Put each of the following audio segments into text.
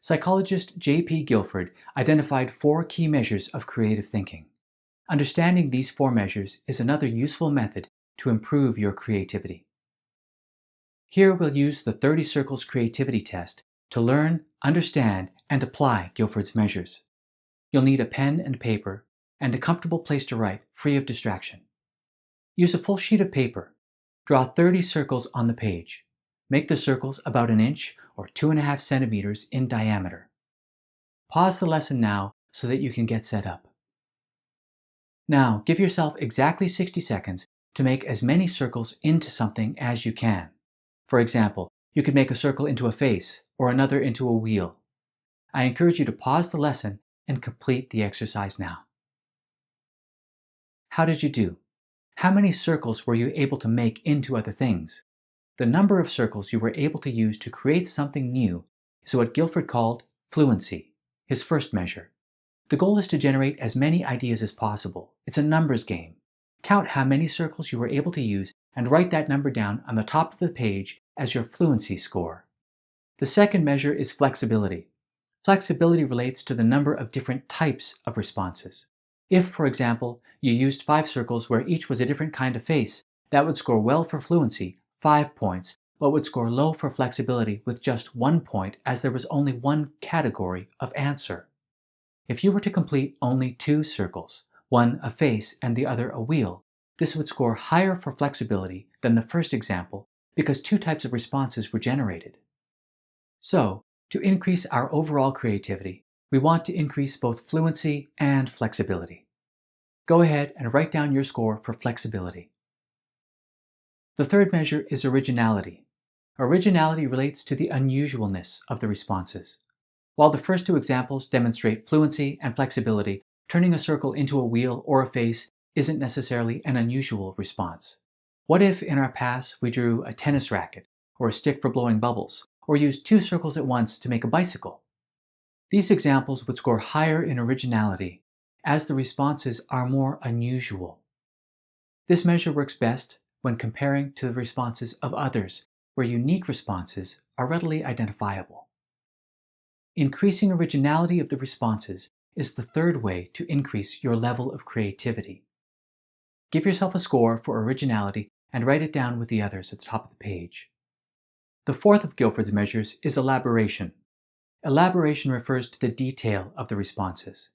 Psychologist J. Guilford identified 4 key measures of creative thinking. Understanding these 4 measures is another useful method to improve your creativity. Here we'll use the 30 Circles creativity test to learn, understand, and apply Guilford's measures. You'll need a pen and paper and a comfortable place to write, free of distraction. Use a full sheet of paper. Draw 30 circles on the page. Make the circles about 1 inch or 2.5 centimeters in diameter. Pause the lesson now so that you can get set up. Now, give yourself exactly 60 seconds to make as many circles into something as you can. For example, you could make a circle into a face or another into a wheel. I encourage you to pause the lesson and complete the exercise now. How did you do? How many circles were you able to make into other things? The number of circles you were able to use to create something new is what Guilford called fluency, his first measure. The goal is to generate as many ideas as possible. It's a numbers game. Count how many circles you were able to use and write that number down on the top of the page as your fluency score. The second measure is flexibility. Flexibility relates to the number of different types of responses. If, for example, you used 5 circles where each was a different kind of face, that would score well for fluency, 5 points, but would score low for flexibility with just 1 point as there was only one category of answer. If you were to complete only 2 circles, one a face and the other a wheel, this would score higher for flexibility than the first example because 2 types of responses were generated. So, to increase our overall creativity, we want to increase both fluency and flexibility. Go ahead and write down your score for flexibility. The third measure is originality. Originality relates to the unusualness of the responses. While the first 2 examples demonstrate fluency and flexibility, turning a circle into a wheel or a face isn't necessarily an unusual response. What if in our past we drew a tennis racket or a stick for blowing bubbles, or used 2 circles at once to make a bicycle? These examples would score higher in originality as the responses are more unusual. This measure works best when comparing to the responses of others, where unique responses are readily identifiable. Increasing originality of the responses is the third way to increase your level of creativity. Give yourself a score for originality and write it down with the others at the top of the page. The fourth of Guilford's measures is elaboration. Elaboration refers to the detail of the responses.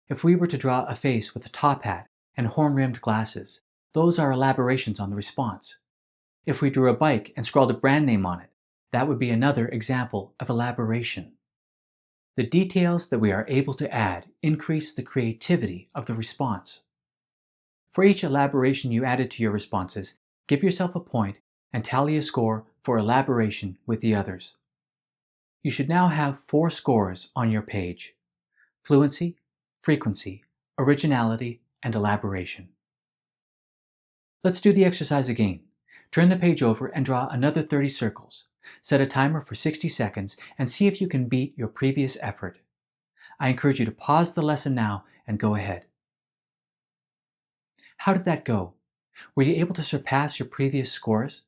If we were to draw a face with a top hat and horn-rimmed glasses, those are elaborations on the response. If we drew a bike and scrawled a brand name on it, that would be another example of elaboration. The details that we are able to add increase the creativity of the response. For each elaboration you added to your responses, give yourself a point and tally a score for elaboration with the others. You should now have 4 scores on your page: fluency, frequency, originality, and elaboration. Let's do the exercise again. Turn the page over and draw another 30 circles. Set a timer for 60 seconds and see if you can beat your previous effort. I encourage you to pause the lesson now and go ahead. How did that go? Were you able to surpass your previous scores?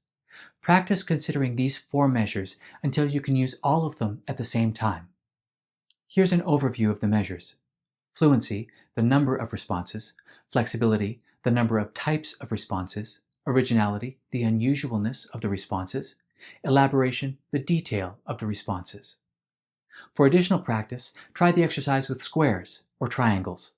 Practice considering these 4 measures until you can use all of them at the same time. Here's an overview of the measures. Fluency, the number of responses. Flexibility, the number of types of responses. Originality, the unusualness of the responses. Elaboration, the detail of the responses. For additional practice, try the exercise with squares or triangles.